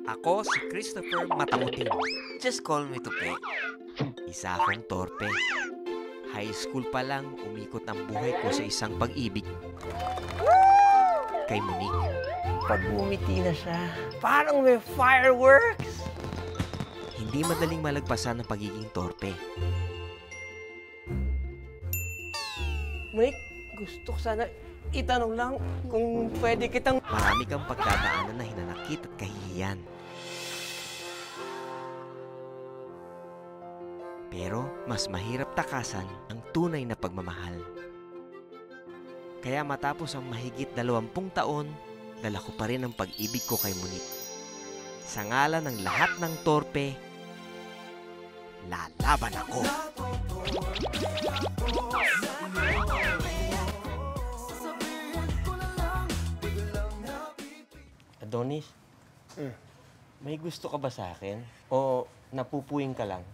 Ako si Christopher Matamuting. Just call me Tupe. Isa akong torpe. High school pa lang, umikot ang buhay ko sa isang pag-ibig. Kay Monique. Pag bumiti na siya, parang may fireworks. Hindi madaling malagpasan ng pagiging torpe. Monique, gusto ko sana itanong lang kung pwede kitang... Marami kang pagdadaanan na hinanakit at kahihiyan. Pero mas mahirap takasan ang tunay na pagmamahal. Kaya matapos ang mahigit 20 taon, dala ko pa rin ang pag-ibig ko kay Monique. Sa ngalan ng lahat ng torpe, lalaban ako! Adonis, may gusto ka ba sa akin? O napupuwing ka lang?